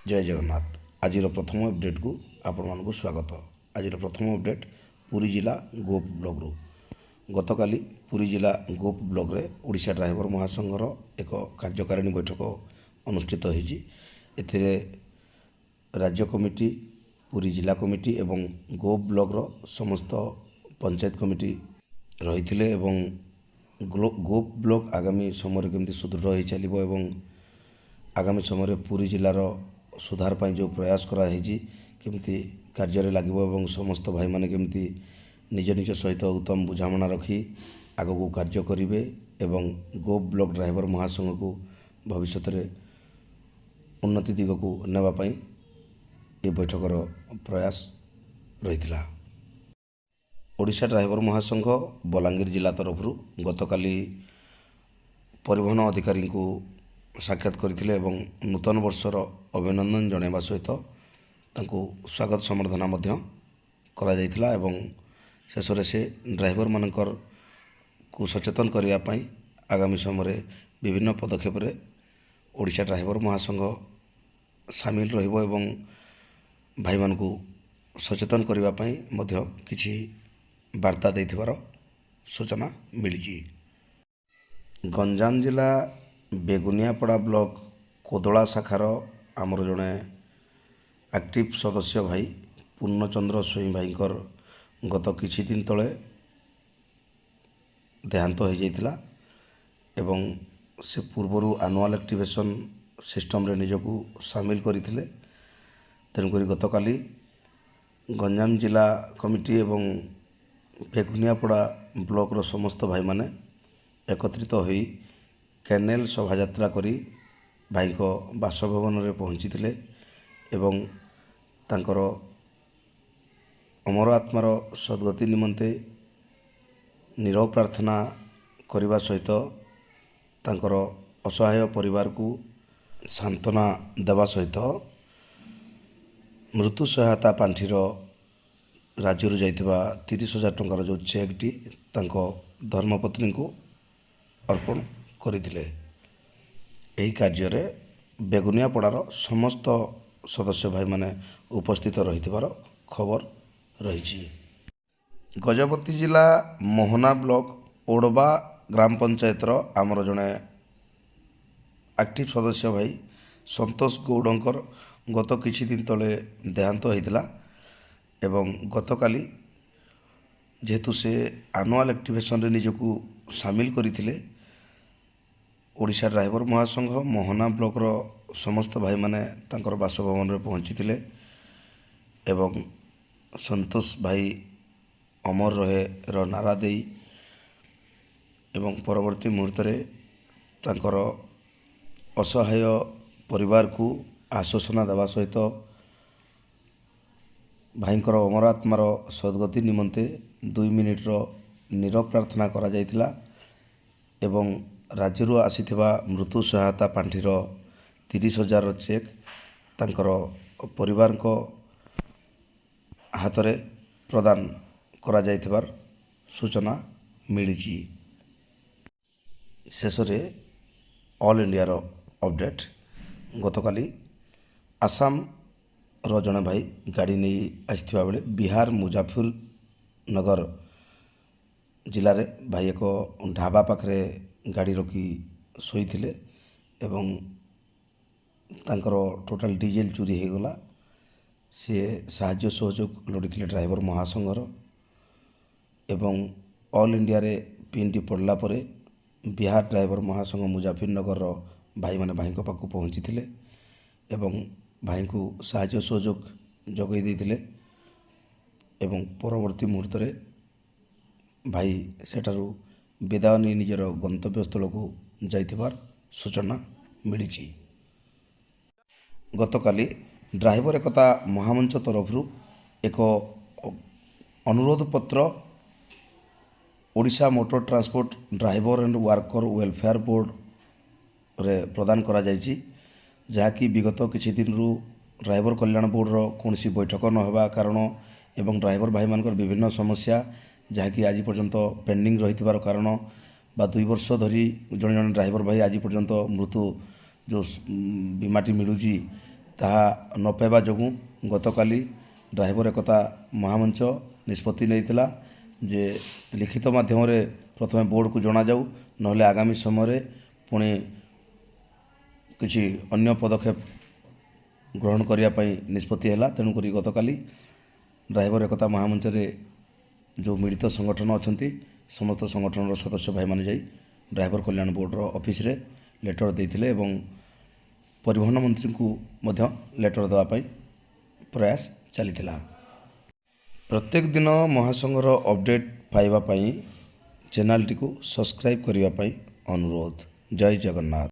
जय जगन्नाथ। आज प्रथम अपडेट को आपण मानक स्वागत। आज प्रथम अपडेट पुरी जिला गोप ब्लॉक रु गतकाली पुरी जिला गोप ब्लॉक रे ओडिशा ड्राइवर महासंघर एक कार्यकारिणी बैठक अनुष्ठित होईची। एथिरे राज्य कमिटी, पुरी जिला कमिटी एवं गोप ब्लॉक रो समस्त पंचायत कमिटी रही एवं गोप ब्लॉक आगामी समय केमती सुदृढ़ हो चलो एवं आगामी समय पुरी जिलार सुधार पाई जो प्रयास कराई केमती कार्य लगे समस्त भाई माने केमती निज निज सहित उत्तम बुझामणा रखी आगक कार्य करेंगे एवं गोप ब्लॉक ड्राइवर महासंघ को भविष्य में उन्नति दिग को नेबाई ये बैठकर प्रयास रही। ओडिशा ड्राइवर महासंघ बलांगीर जिला तरफ गतकाली परिवहन अधिकारी को साक्षात करथिले एवं नूतन वर्षर अभिनंदन जणाइबा सहित तांको स्वागत संबर्धना मध्य करा जायथिला एवं शेष से ड्राइवर मानकर को सचेतन करने पाई आगामी समय विभिन्न पदक्षेप रे ओडिशा ड्राइवर महासंघ सामिल रहिबो एवं भाई मान को सचेतन करने पाई मध्य किछि वार्ता देथिबार सूचना मिली। गंजाम जिला बेगुनियापड़ा ब्लॉक कोदला शाखार आमर जड़े एक्टिव सदस्य भाई पूर्णचंद्र स्वयं भाईकर गत किछि दिन तले देहांत हो जाइतिला एवं से पूर्वर एनुअल एक्टिवेशन सिस्टम रे निजको सामिल करथिले। तेणुक गतकाली गंजाम जिला कमिटी एवं बेगुनियापड़ा ब्लॉक रो समस्त भाई माने एकत्रित होई कैनेल शोभा यात्रा करी भाई को बासभवन रे पहुँची थिले एवं तांकर अमर आत्मार सद्गति निमंते नीरव प्रार्थना करने सहित तांकर असहाय परिवार को सांत्वना देवा सहित मृत्यु सहायता पांठीर राज्य जाइथिबा 30,000 टंकार जो चेकटी तांको धर्मपत्नी को अर्पण करथिले। एही कार्य रे बेगुनियापड़ार समस्त सदस्य भाई माने उपस्थित रहिथिबार खबर रही। गजपति जिला मोहना ब्लॉक ओडबा ग्राम पंचायतर आमर जड़े एक्टिव सदस्य भाई संतोष गौड़कर गत किछि दिन तले देहांत होइतिला एवं गतकाली जेहेतु से एनुअल एक्टिवेशन रे निजको सामिल करथिले ओडिशा ड्राइवर महासंघ मोहना ब्लॉक रो समस्त भाई माने तांकर बासभवन रे पहुँची थिले एवं संतोष भाई अमर रहे रो नारा देई एवं परवर्ती मुहूर्त रे तांकर असहाय परिवार को आश्वासना देवा सहित भाईंकर अमर आत्मार सद्गति निमंते 2 मिनिट रो नीरव प्रार्थना करा जायतिला एवं राज्य आसीथिबा मृत्यु सहायता पांठीर 30,000 चेक तांकर परिवार को हाथ में प्रदान करा जायथिबार सूचना मिली। शेष ऑल इंडिया रो अपडेट गतकाली आसाम रो जने भाई गाड़ी नहीं आसथिबा बेले बिहार मुजफ्फरनगर जिले रे भाई एक ढाबा पाखरे गाड़ी रखी शोईथिले एवं तांकर टोटाल डीजेल चोरी हो गला। सी साहाय्य सहयोग लोड़ी ड्राइवर महासंघर एवं ऑल इंडिया रे पिनटी पड़ला परे बिहार ड्राइवर महासंघ मुजफ्फरनगर भाई माने भाई पाक पहुँची थिले एवं भाई को साहाय्य सहयोग जगै देथिले एवं परवर्ती मुहूर्त रे भाई सेठारु विदाय नहीं निजर गंतव्य स्थल को जाइथिबार सूचना मिली। गतकाली ड्राइवर एकता महामंच तरफ एक अनुरोध पत्र Odisha motor transport driver and worker welfare board रे प्रदान करा जायछि जहाँकि विगत किछि दिन ड्राइवर कल्याण बोर्ड रो कोनसी बैठक न होबा कारण एवं ड्राइवर भाई मानकर विभिन्न समस्या जहाँकि आज पर्यंत पेंडिंग रही कारण बा 2 वर्ष धरी जड़े जड़े ड्राइवर भाई आज पर्यंत मृत्यु जो बीमाटी मिलूँ ତାହା ନ ପାଇବା ଯୋଗୁଁ ଗତକାଲି ଡ୍ରାଇଭର ଏକତା ମହାମଞ୍ଚ ନିଷ୍ପତ୍ତି ନେଇଥିଲା ଯେ ଲିଖିତ ମାଧ୍ୟମରେ ପ୍ରଥମେ ବୋର୍ଡ଼କୁ ଜଣାଯାଉ, ନହେଲେ ଆଗାମୀ ସମୟରେ ପୁଣି କିଛି ଅନ୍ୟ ପଦକ୍ଷେପ ଗ୍ରହଣ କରିବା ପାଇଁ ନିଷ୍ପତ୍ତି ହେଲା। ତେଣୁକରି ଗତକାଲି ଡ୍ରାଇଭର ଏକତା ମହାମଞ୍ଚରେ ଯେଉଁ ମିଳିତ ସଂଗଠନ ଅଛନ୍ତି ସମସ୍ତ ସଂଗଠନର ସଦସ୍ୟ ଭାଇମାନେ ଯାଇ ଡ୍ରାଇଭର କଲ୍ୟାଣ ବୋର୍ଡ଼ର ଅଫିସରେ ଲେଟର ଦେଇଥିଲେ ଏବଂ ପରିବହନ ମନ୍ତ୍ରୀଙ୍କୁ ମଧ୍ୟ ଲେଟର ଦେବା ପାଇଁ ପ୍ରୟାସ ଚାଲିଥିଲା। ପ୍ରତ୍ୟେକ ଦିନ ମହାସଂଘର ଅପଡ଼େଟ୍ ପାଇବା ପାଇଁ ଚ୍ୟାନେଲଟିକୁ ସବସ୍କ୍ରାଇବ୍ କରିବା ପାଇଁ ଅନୁରୋଧ। ଜୟ ଜଗନ୍ନାଥ।